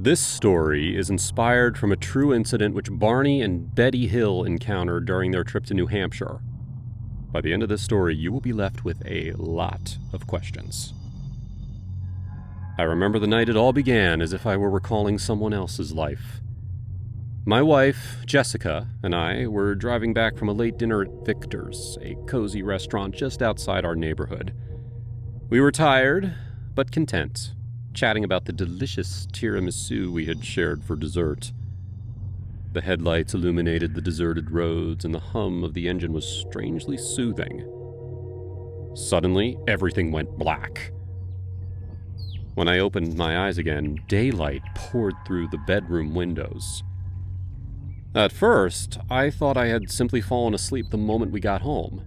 This story is inspired from a true incident which Barney and Betty Hill encountered during their trip to New Hampshire. By the end of this story, you will be left with a lot of questions. I remember the night it all began as if I were recalling someone else's life. My wife, Jessica, and I were driving back from a late dinner at Victor's, a cozy restaurant just outside our neighborhood. We were tired, but content, chatting about the delicious tiramisu we had shared for dessert. The headlights illuminated the deserted roads, and the hum of the engine was strangely soothing. Suddenly, everything went black. When I opened my eyes again, daylight poured through the bedroom windows. At first, I thought I had simply fallen asleep the moment we got home.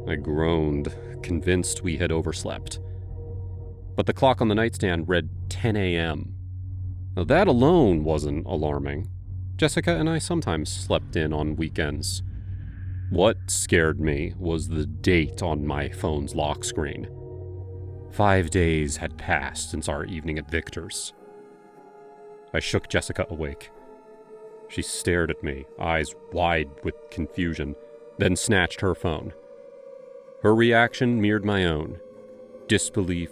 I groaned, convinced we had overslept. But the clock on the nightstand read 10 a.m. Now, that alone wasn't alarming. Jessica and I sometimes slept in on weekends. What scared me was the date on my phone's lock screen. 5 days had passed since our evening at Victor's. I shook Jessica awake. She stared at me, eyes wide with confusion, then snatched her phone. Her reaction mirrored my own: disbelief,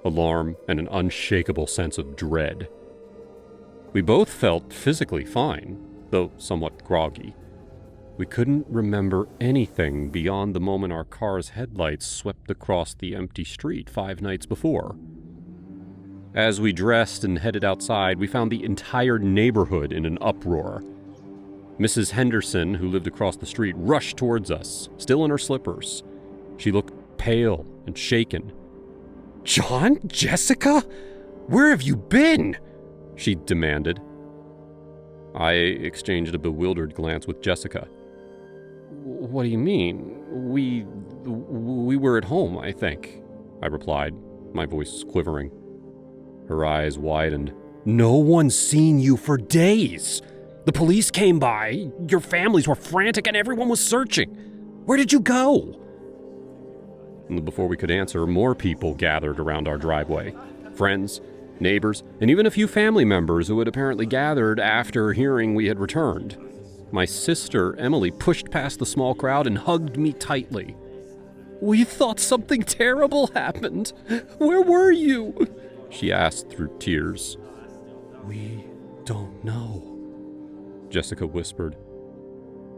alarm, and an unshakable sense of dread. We both felt physically fine, though somewhat groggy. We couldn't remember anything beyond the moment our car's headlights swept across the empty street 5 nights before. As we dressed and headed outside, we found the entire neighborhood in an uproar. Mrs. Henderson, who lived across the street, rushed towards us, still in her slippers. She looked pale and shaken. "John? Jessica? Where have you been?" she demanded. I exchanged a bewildered glance with Jessica. "What do you mean? We were at home, I think," I replied, my voice quivering. Her eyes widened. "No one's seen you for days. The police came by, your families were frantic, and everyone was searching. Where did you go?" And before we could answer, more people gathered around our driveway. Friends, neighbors, and even a few family members who had apparently gathered after hearing we had returned. My sister, Emily, pushed past the small crowd and hugged me tightly. "We thought something terrible happened. Where were you?" she asked through tears. "We don't know," Jessica whispered.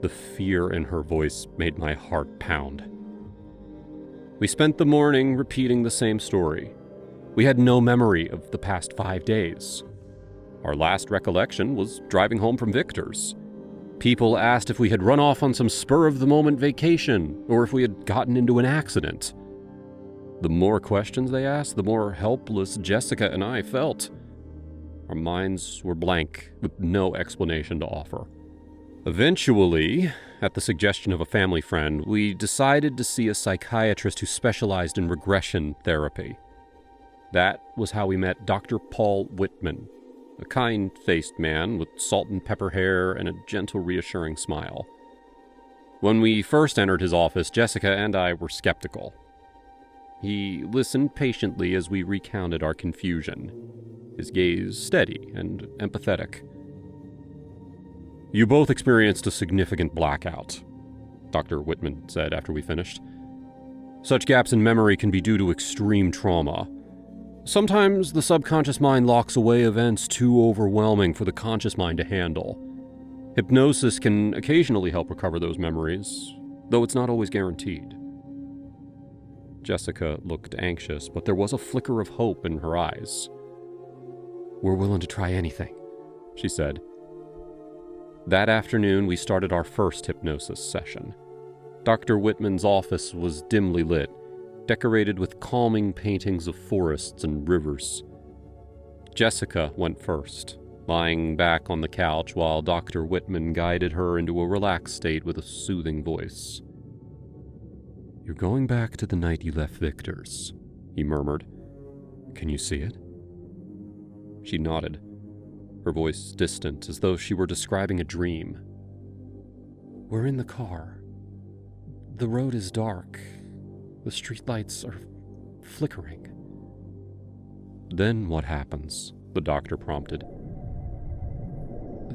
The fear in her voice made my heart pound. We spent the morning repeating the same story. We had no memory of the past 5 days. Our last recollection was driving home from Victor's. People asked if we had run off on some spur-of-the-moment vacation, or if we had gotten into an accident. The more questions they asked, the more helpless Jessica and I felt. Our minds were blank, with no explanation to offer. Eventually, at the suggestion of a family friend, we decided to see a psychiatrist who specialized in regression therapy. That was how we met Dr. Paul Whitman, a kind-faced man with salt and pepper hair and a gentle, reassuring smile. When we first entered his office, Jessica and I were skeptical. He listened patiently as we recounted our confusion, his gaze steady and empathetic. "You both experienced a significant blackout," Dr. Whitman said after we finished. "Such gaps in memory can be due to extreme trauma. Sometimes the subconscious mind locks away events too overwhelming for the conscious mind to handle. Hypnosis can occasionally help recover those memories, though it's not always guaranteed." Jessica looked anxious, but there was a flicker of hope in her eyes. "We're willing to try anything," she said. That afternoon, we started our first hypnosis session. Dr. Whitman's office was dimly lit, decorated with calming paintings of forests and rivers. Jessica went first, lying back on the couch while Dr. Whitman guided her into a relaxed state with a soothing voice. "You're going back to the night you left Victor's," he murmured. "Can you see it?" She nodded, her voice distant, as though she were describing a dream. "We're in the car. The road is dark. The streetlights are flickering." "Then what happens?" the doctor prompted.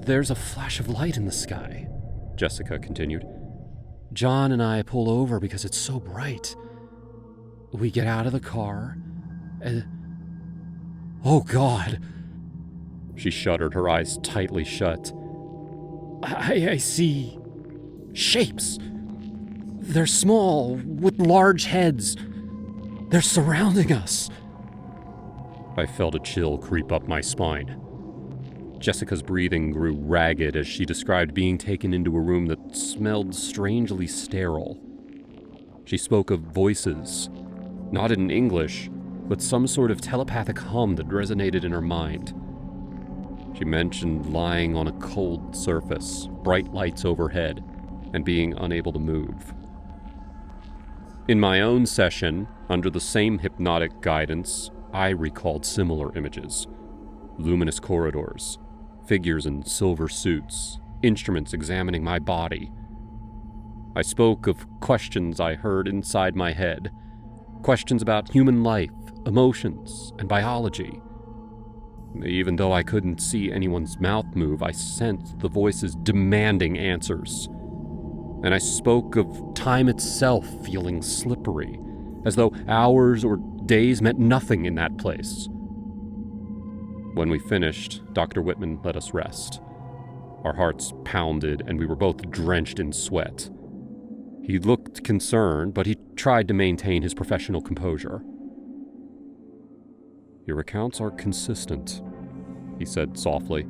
There's a flash of light in the sky, Jessica continued. John and I pull over because it's so bright. We get out of the car, and... Oh, God! She shuddered, her eyes tightly shut. I see... shapes. They're small, with large heads. They're surrounding us. I felt a chill creep up my spine. Jessica's breathing grew ragged as she described being taken into a room that smelled strangely sterile. She spoke of voices, not in English, but some sort of telepathic hum that resonated in her mind. She mentioned lying on a cold surface, bright lights overhead, and being unable to move. In my own session, under the same hypnotic guidance, I recalled similar images. Luminous corridors, figures in silver suits, instruments examining my body. I spoke of questions I heard inside my head, questions about human life, emotions, and biology. Even though I couldn't see anyone's mouth move, I sensed the voices demanding answers. And I spoke of time itself feeling slippery, as though hours or days meant nothing in that place. When we finished, Dr. Whitman let us rest. Our hearts pounded, and we were both drenched in sweat. He looked concerned, but he tried to maintain his professional composure. Your accounts are consistent, he said softly.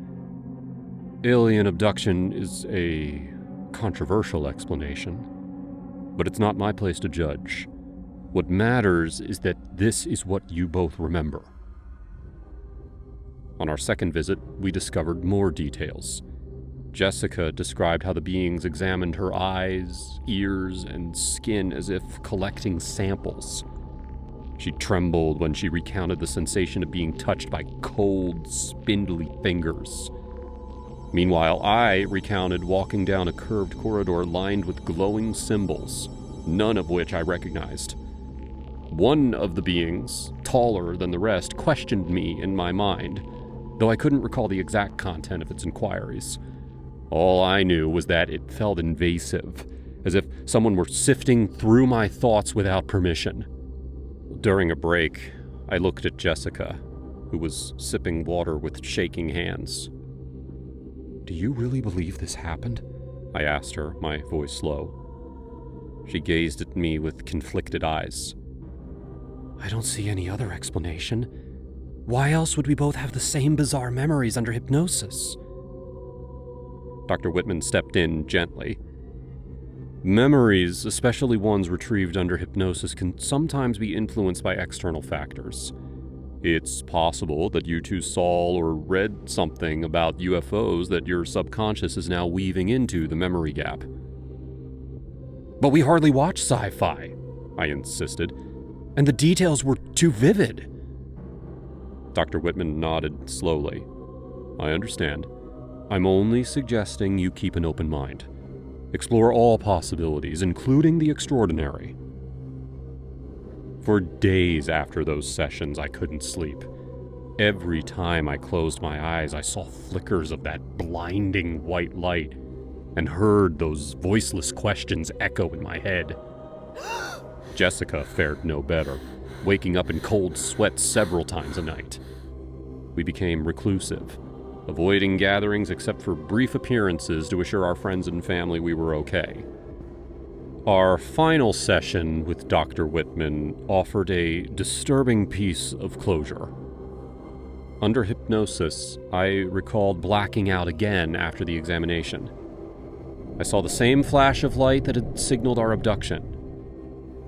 Alien abduction is a controversial explanation, but it's not my place to judge. What matters is that this is what you both remember. On our second visit, we discovered more details. Jessica described how the beings examined her eyes, ears, and skin as if collecting samples. She trembled when she recounted the sensation of being touched by cold, spindly fingers. Meanwhile, I recounted walking down a curved corridor lined with glowing symbols, none of which I recognized. One of the beings, taller than the rest, questioned me in my mind, though I couldn't recall the exact content of its inquiries. All I knew was that it felt invasive, as if someone were sifting through my thoughts without permission. During a break, I looked at Jessica, who was sipping water with shaking hands. Do you really believe this happened? I asked her, my voice low. She gazed at me with conflicted eyes. I don't see any other explanation. Why else would we both have the same bizarre memories under hypnosis? Dr. Whitman stepped in gently. Memories, especially ones retrieved under hypnosis, can sometimes be influenced by external factors. It's possible that you two saw or read something about UFOs that your subconscious is now weaving into the memory gap. But we hardly watch sci-fi, I insisted, and the details were too vivid. Dr. Whitman nodded slowly. I understand. I'm only suggesting you keep an open mind. Explore all possibilities, including the extraordinary. For days after those sessions, I couldn't sleep. Every time I closed my eyes, I saw flickers of that blinding white light and heard those voiceless questions echo in my head. Jessica fared no better, waking up in cold sweat several times a night. We became reclusive, avoiding gatherings except for brief appearances to assure our friends and family we were okay. Our final session with Dr. Whitman offered a disturbing piece of closure. Under hypnosis, I recalled blacking out again after the examination. I saw the same flash of light that had signaled our abduction.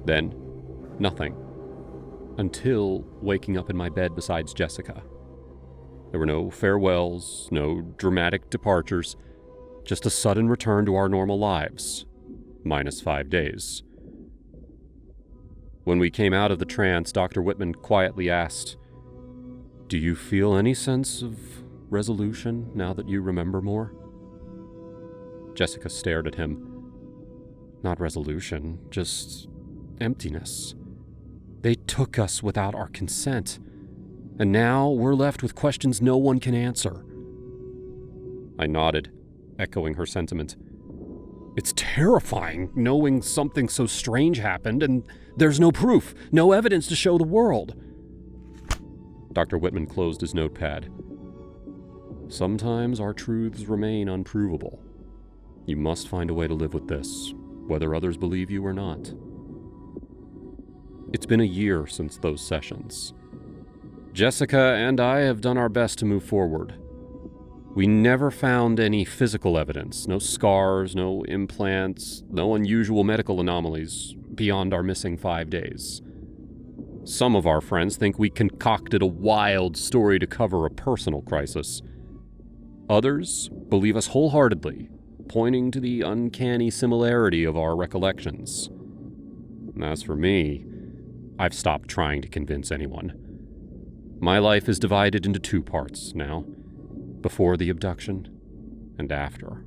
Then, nothing. Until waking up in my bed beside Jessica. There were no farewells, no dramatic departures, just a sudden return to our normal lives, minus 5 days. When we came out of the trance, Dr. Whitman quietly asked, Do you feel any sense of resolution now that you remember more? Jessica stared at him. Not resolution, just emptiness. They took us without our consent, and now we're left with questions no one can answer. I nodded, echoing her sentiment. It's terrifying knowing something so strange happened and there's no proof, no evidence to show the world. Dr. Whitman closed his notepad. Sometimes our truths remain unprovable. You must find a way to live with this, whether others believe you or not. It's been a year since those sessions. Jessica and I have done our best to move forward. We never found any physical evidence, no scars, no implants, no unusual medical anomalies beyond our missing 5 days. Some of our friends think we concocted a wild story to cover a personal crisis. Others believe us wholeheartedly, pointing to the uncanny similarity of our recollections. As for me, I've stopped trying to convince anyone. My life is divided into 2 parts now, before the abduction and after.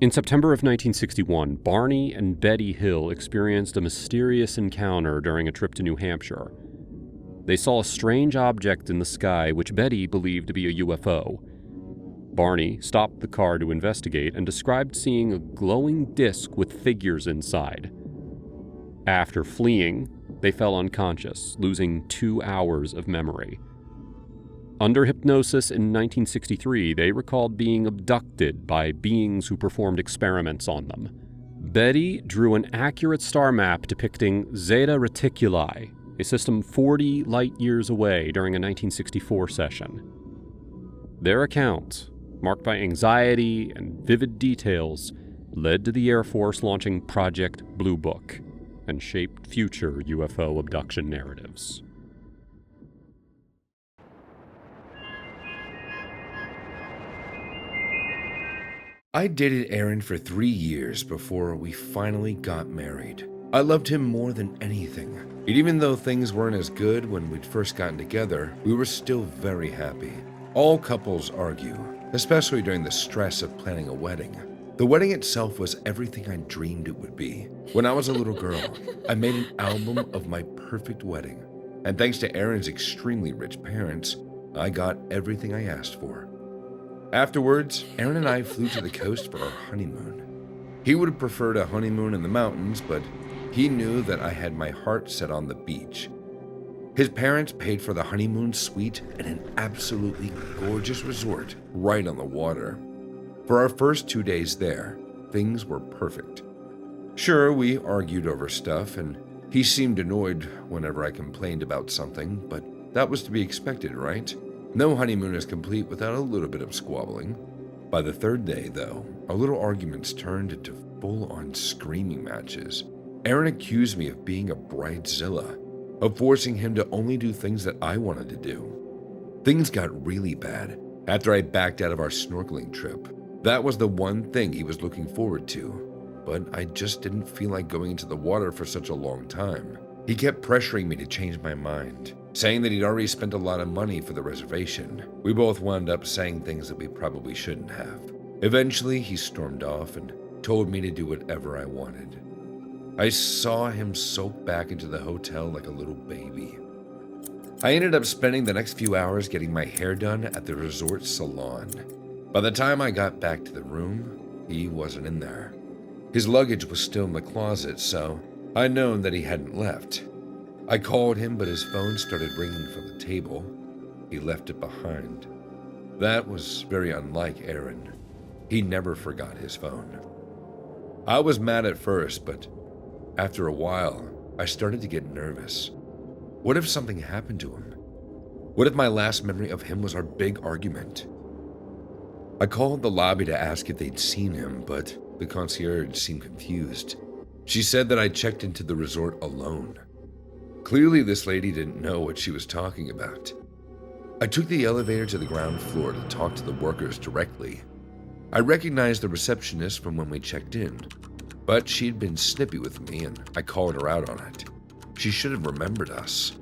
In September of 1961, Barney and Betty Hill experienced a mysterious encounter during a trip to New Hampshire. They saw a strange object in the sky which Betty believed to be a UFO. Barney stopped the car to investigate and described seeing a glowing disc with figures inside. After fleeing, they fell unconscious, losing 2 hours of memory. Under hypnosis in 1963, they recalled being abducted by beings who performed experiments on them. Betty drew an accurate star map depicting Zeta Reticuli, a system 40 light-years away during a 1964 session. Their account, marked by anxiety and vivid details, led to the Air Force launching Project Blue Book and shaped future UFO abduction narratives. I dated Aaron for 3 years before we finally got married. I loved him more than anything. And even though things weren't as good when we'd first gotten together, we were still very happy. All couples argue, especially during the stress of planning a wedding. The wedding itself was everything I dreamed it would be. When I was a little girl, I made an album of my perfect wedding. And thanks to Aaron's extremely rich parents, I got everything I asked for. Afterwards, Aaron and I flew to the coast for our honeymoon. He would have preferred a honeymoon in the mountains, but he knew that I had my heart set on the beach. His parents paid for the honeymoon suite at an absolutely gorgeous resort right on the water. For our first 2 days there, things were perfect. Sure, we argued over stuff, and he seemed annoyed whenever I complained about something, but that was to be expected, right? No honeymoon is complete without a little bit of squabbling. By the 3rd day, though, our little arguments turned into full-on screaming matches. Aaron accused me of being a bridezilla, of forcing him to only do things that I wanted to do. Things got really bad after I backed out of our snorkeling trip. That was the one thing he was looking forward to, but I just didn't feel like going into the water for such a long time. He kept pressuring me to change my mind, saying that he'd already spent a lot of money for the reservation. We both wound up saying things that we probably shouldn't have. Eventually, he stormed off and told me to do whatever I wanted. I saw him soak back into the hotel like a little baby. I ended up spending the next few hours getting my hair done at the resort salon. By the time I got back to the room, he wasn't in there. His luggage was still in the closet, so I'd known that he hadn't left. I called him, but his phone started ringing from the table. He left it behind. That was very unlike Aaron. He never forgot his phone. I was mad at first, but after a while, I started to get nervous. What if something happened to him? What if my last memory of him was our big argument? I called the lobby to ask if they'd seen him, but the concierge seemed confused. She said that I checked into the resort alone. Clearly, this lady didn't know what she was talking about. I took the elevator to the ground floor to talk to the workers directly. I recognized the receptionist from when we checked in, but she'd been snippy with me and I called her out on it. She should have remembered us.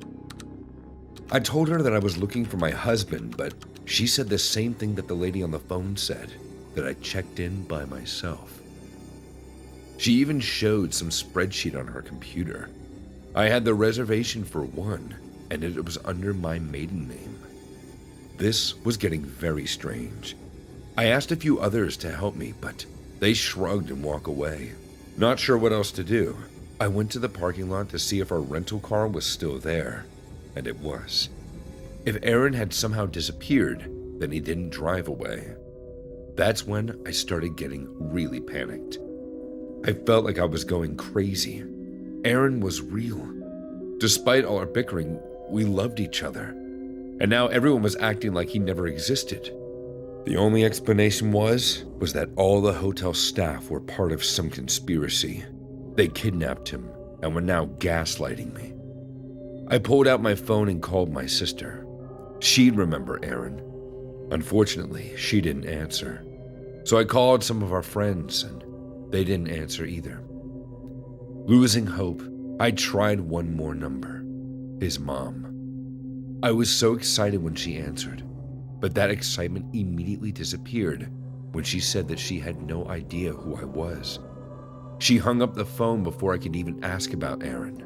I told her that I was looking for my husband, but she said the same thing that the lady on the phone said, that I checked in by myself. She even showed some spreadsheet on her computer. I had the reservation for one, and it was under my maiden name. This was getting very strange. I asked a few others to help me, but they shrugged and walked away. Not sure what else to do. I went to the parking lot to see if our rental car was still there, and it was. If Aaron had somehow disappeared, then he didn't drive away. That's when I started getting really panicked. I felt like I was going crazy. Aaron was real. Despite all our bickering, we loved each other. And now everyone was acting like he never existed. The only explanation was that all the hotel staff were part of some conspiracy. They kidnapped him and were now gaslighting me. I pulled out my phone and called my sister. She'd remember Aaron. Unfortunately, she didn't answer. So I called some of our friends and they didn't answer either. Losing hope, I tried one more number, his mom. I was so excited when she answered, but that excitement immediately disappeared when she said that she had no idea who I was. She hung up the phone before I could even ask about Aaron.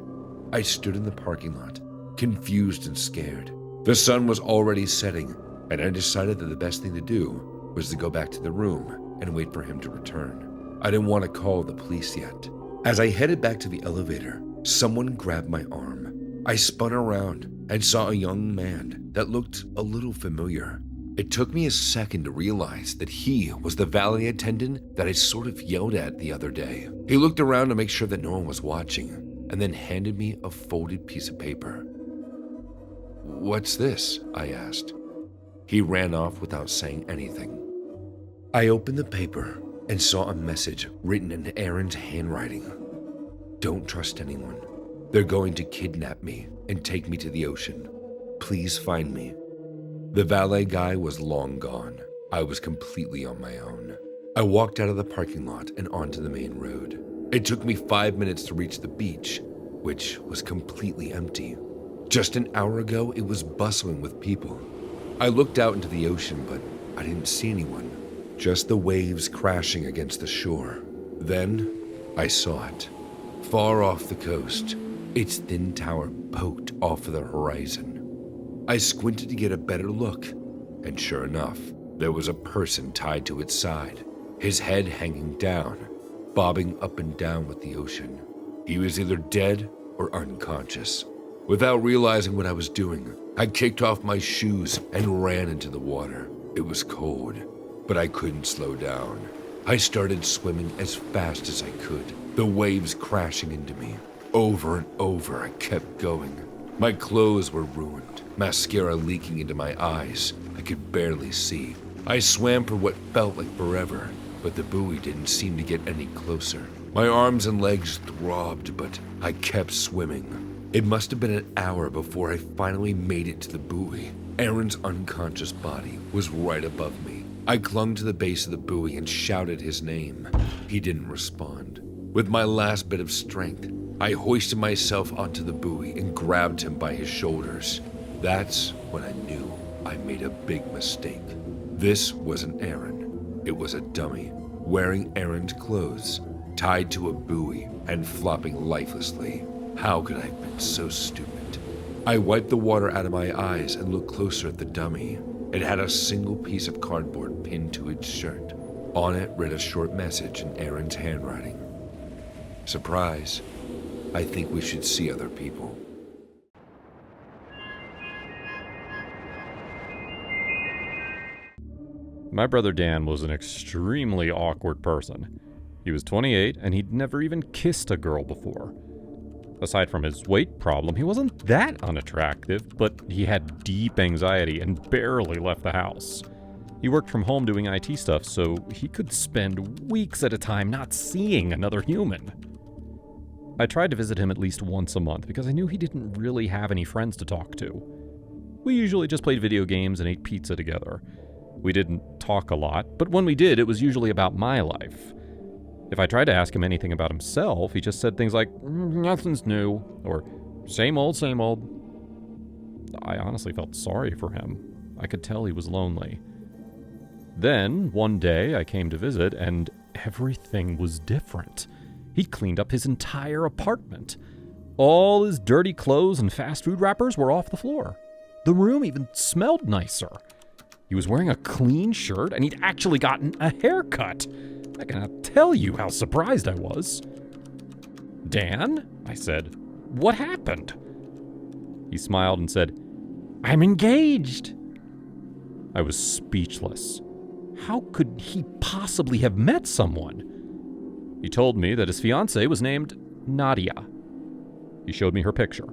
I stood in the parking lot, confused and scared. The sun was already setting, and I decided that the best thing to do was to go back to the room and wait for him to return. I didn't want to call the police yet. As I headed back to the elevator, someone grabbed my arm. I spun around and saw a young man that looked a little familiar. It took me a second to realize that he was the valet attendant that I sort of yelled at the other day. He looked around to make sure that no one was watching, and then handed me a folded piece of paper. "What's this?" I asked. He ran off without saying anything. I opened the paper and saw a message written in Aaron's handwriting. "Don't trust anyone. They're going to kidnap me and take me to the ocean. Please find me." The valet guy was long gone. I was completely on my own. I walked out of the parking lot and onto the main road. It took me 5 minutes to reach the beach, which was completely empty. Just an hour ago, it was bustling with people. I looked out into the ocean, but I didn't see anyone. Just the waves crashing against the shore. Then, I saw it. Far off the coast, its thin tower poked off of the horizon. I squinted to get a better look, and sure enough, there was a person tied to its side, his head hanging down, bobbing up and down with the ocean. He was either dead or unconscious. Without realizing what I was doing, I kicked off my shoes and ran into the water. It was cold, but I couldn't slow down. I started swimming as fast as I could, the waves crashing into me. Over and over, I kept going. My clothes were ruined, mascara leaking into my eyes. I could barely see. I swam for what felt like forever, but the buoy didn't seem to get any closer. My arms and legs throbbed, but I kept swimming. It must have been an hour before I finally made it to the buoy. Aaron's unconscious body was right above me. I clung to the base of the buoy and shouted his name. He didn't respond. With my last bit of strength, I hoisted myself onto the buoy and grabbed him by his shoulders. That's when I knew I made a big mistake. This wasn't Aaron. It was a dummy, wearing Aaron's clothes, tied to a buoy and flopping lifelessly. How could I have been so stupid? I wiped the water out of my eyes and looked closer at the dummy. It had a single piece of cardboard pinned to its shirt. On it read a short message in Aaron's handwriting. "Surprise. I think we should see other people." My brother Dan was an extremely awkward person. He was 28 and he'd never even kissed a girl before. Aside from his weight problem, he wasn't that unattractive, but he had deep anxiety and barely left the house. He worked from home doing IT stuff, so he could spend weeks at a time not seeing another human. I tried to visit him at least once a month because I knew he didn't really have any friends to talk to. We usually just played video games and ate pizza together. We didn't talk a lot, but when we did, it was usually about my life. If I tried to ask him anything about himself, he just said things like, "Nothing's new," or same old, same old. I honestly felt sorry for him. I could tell he was lonely. Then, one day, I came to visit, and everything was different. He'd cleaned up his entire apartment. All his dirty clothes and fast food wrappers were off the floor. The room even smelled nicer. He was wearing a clean shirt, and he'd actually gotten a haircut. I cannot tell you how surprised I was. "Dan," I said, "what happened?" He smiled and said, "I'm engaged." I was speechless. How could he possibly have met someone? He told me that his fiancée was named Nadia. He showed me her picture,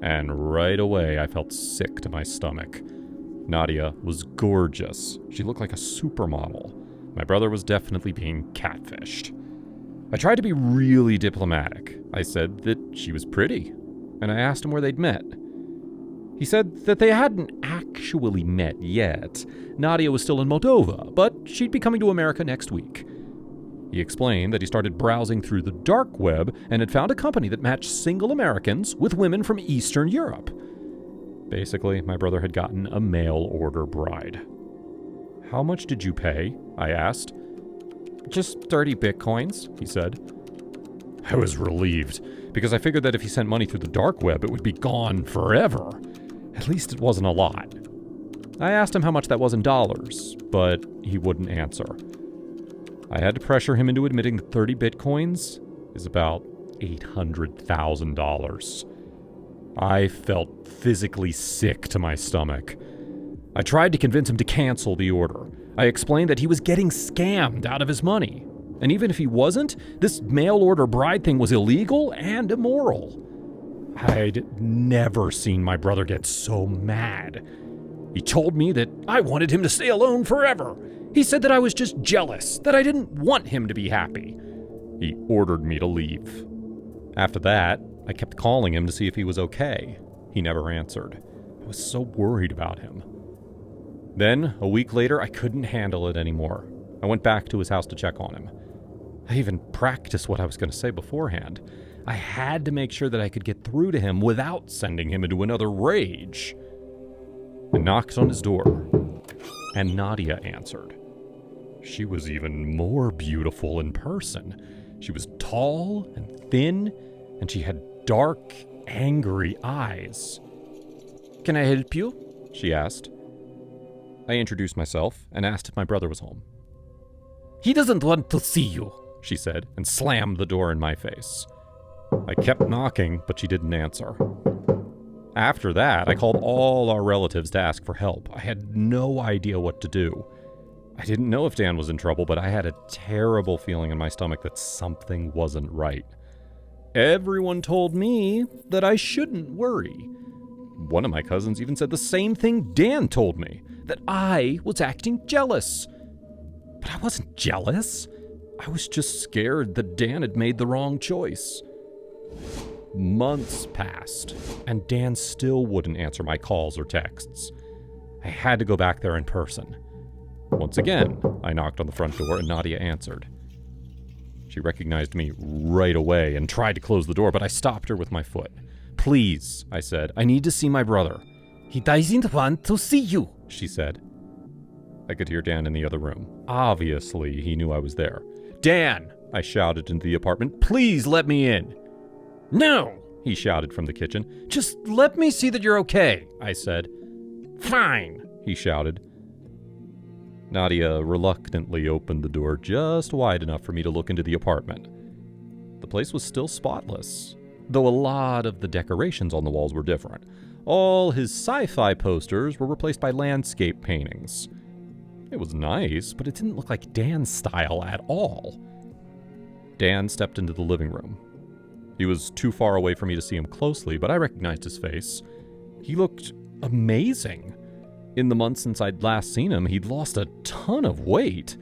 and right away I felt sick to my stomach. Nadia was gorgeous. She looked like a supermodel. My brother was definitely being catfished. I tried to be really diplomatic. I said that she was pretty, and I asked him where they'd met. He said that they hadn't actually met yet. Nadia was still in Moldova, but she'd be coming to America next week. He explained that he started browsing through the dark web and had found a company that matched single Americans with women from Eastern Europe. Basically, my brother had gotten a mail-order bride. "How much did you pay?" I asked. "Just 30 bitcoins, he said. I was relieved, because I figured that if he sent money through the dark web, it would be gone forever. At least it wasn't a lot. I asked him how much that was in dollars, but he wouldn't answer. I had to pressure him into admitting that 30 bitcoins is about $800,000. I felt physically sick to my stomach. I tried to convince him to cancel the order. I explained that he was getting scammed out of his money. And even if he wasn't, this mail-order bride thing was illegal and immoral. I'd never seen my brother get so mad. He told me that I wanted him to stay alone forever. He said that I was just jealous, that I didn't want him to be happy. He ordered me to leave. After that, I kept calling him to see if he was okay. He never answered. I was so worried about him. Then, a week later, I couldn't handle it anymore. I went back to his house to check on him. I even practiced what I was going to say beforehand. I had to make sure that I could get through to him without sending him into another rage. I knocked on his door, and Nadia answered. She was even more beautiful in person. She was tall and thin, and she had dark, angry eyes. "Can I help you?" she asked. I introduced myself and asked if my brother was home. "He doesn't want to see you," she said, and slammed the door in my face. I kept knocking, but she didn't answer. After that, I called all our relatives to ask for help. I had no idea what to do. I didn't know if Dan was in trouble, but I had a terrible feeling in my stomach that something wasn't right. Everyone told me that I shouldn't worry. One of my cousins even said the same thing Dan told me, that I was acting jealous. But I wasn't jealous. I was just scared that Dan had made the wrong choice. Months passed, and Dan still wouldn't answer my calls or texts. I had to go back there in person. Once again, I knocked on the front door and Nadia answered. She recognized me right away and tried to close the door, but I stopped her with my foot. "Please," I said, "I need to see my brother." "He doesn't want to see you," she said. I could hear Dan in the other room. Obviously, he knew I was there. "Dan," I shouted into the apartment, "please let me in." "No," he shouted from the kitchen. "Just let me see that you're okay," I said. "Fine," he shouted. Nadia reluctantly opened the door just wide enough for me to look into the apartment. The place was still spotless, though a lot of the decorations on the walls were different. All his sci-fi posters were replaced by landscape paintings. It was nice, but it didn't look like Dan's style at all. Dan stepped into the living room. He was too far away for me to see him closely, but I recognized his face. He looked amazing. In the months since I'd last seen him, he'd lost a ton of weight.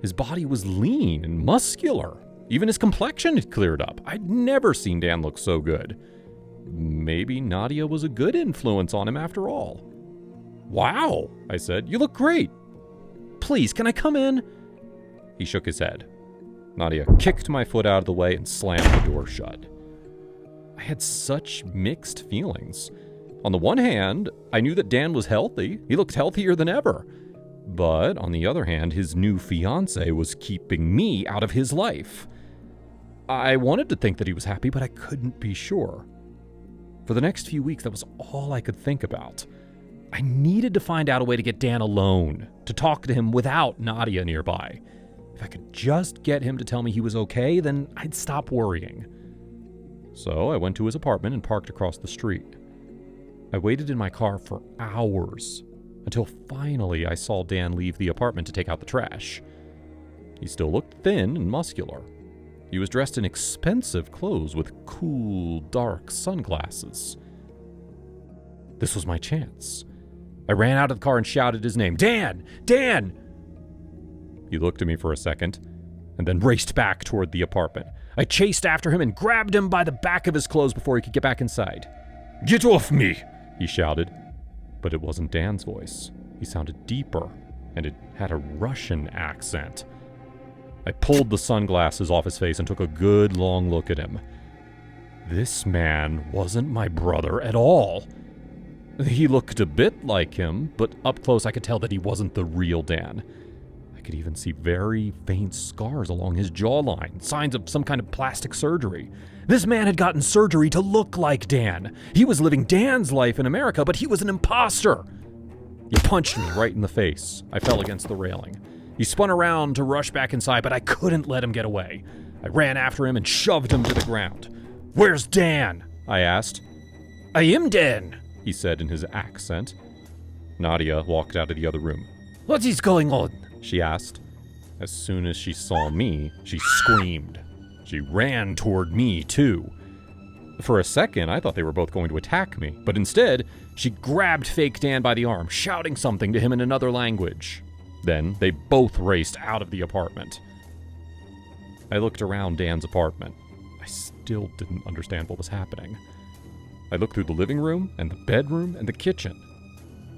His body was lean and muscular. Even his complexion had cleared up. I'd never seen Dan look so good. Maybe Nadia was a good influence on him after all. "Wow," I said, "you look great. Please, can I come in?" He shook his head. Nadia kicked my foot out of the way and slammed the door shut. I had such mixed feelings. On the one hand, I knew that Dan was healthy. He looked healthier than ever. But on the other hand, his new fiancée was keeping me out of his life. I wanted to think that he was happy, but I couldn't be sure. For the next few weeks, that was all I could think about. I needed to find out a way to get Dan alone, to talk to him without Nadia nearby. If I could just get him to tell me he was okay, then I'd stop worrying. So I went to his apartment and parked across the street. I waited in my car for hours, until finally I saw Dan leave the apartment to take out the trash. He still looked thin and muscular. He was dressed in expensive clothes with cool, dark sunglasses. This was my chance. I ran out of the car and shouted his name. Dan! Dan! He looked at me for a second, and then raced back toward the apartment. I chased after him and grabbed him by the back of his clothes before he could get back inside. "Get off me!" he shouted. But it wasn't Dan's voice. He sounded deeper, and it had a Russian accent. I pulled the sunglasses off his face and took a good long look at him. This man wasn't my brother at all. He looked a bit like him, but up close I could tell that he wasn't the real Dan. I could even see very faint scars along his jawline, signs of some kind of plastic surgery. This man had gotten surgery to look like Dan. He was living Dan's life in America, but he was an imposter. He punched me right in the face. I fell against the railing. He spun around to rush back inside, but I couldn't let him get away. I ran after him and shoved him to the ground. "Where's Dan?" I asked. "I am Dan," he said in his accent. Nadia walked out of the other room. "What is going on?" she asked. As soon as she saw me, she screamed. She ran toward me, too. For a second, I thought they were both going to attack me, but instead, she grabbed fake Dan by the arm, shouting something to him in another language. Then, they both raced out of the apartment. I looked around Dan's apartment. I still didn't understand what was happening. I looked through the living room, and the bedroom, and the kitchen.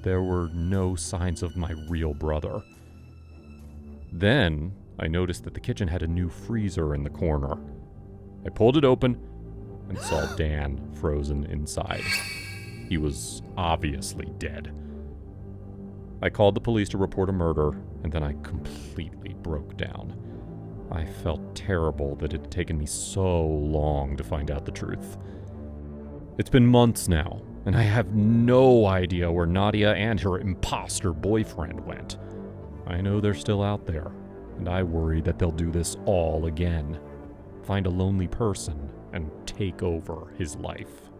There were no signs of my real brother. Then, I noticed that the kitchen had a new freezer in the corner. I pulled it open and saw Dan frozen inside. He was obviously dead. I called the police to report a murder, and then I completely broke down. I felt terrible that it had taken me so long to find out the truth. It's been months now, and I have no idea where Nadia and her imposter boyfriend went. I know they're still out there, and I worry that they'll do this all again. Find a lonely person and take over his life.